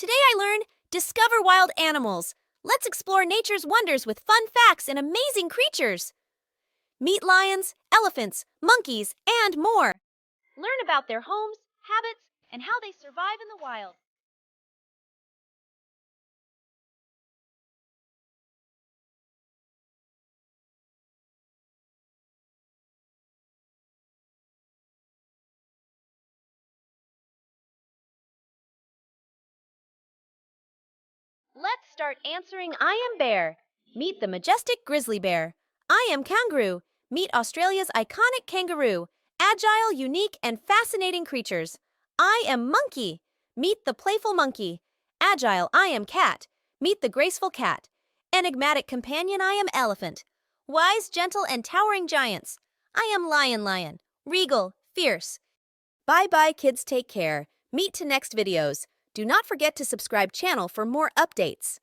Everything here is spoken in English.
Today I learn discover wild animals. Let's explore nature's wonders with fun facts and amazing creatures. Meet lions, elephants, monkeys, and more. Learn about their homes, habits, and how they survive in the wild. Let's start answering I am bear. Meet the majestic grizzly bear. I am kangaroo. Meet Australia's iconic kangaroo. Agile, unique, and fascinating creatures. I am monkey. Meet the playful monkey. Agile, I am cat. Meet the graceful cat. Enigmatic companion, I am elephant. Wise, gentle, and towering giants. I am lion. Regal, fierce. Bye kids, take care. Meet to next videos. Do not forget to subscribe channel for more updates.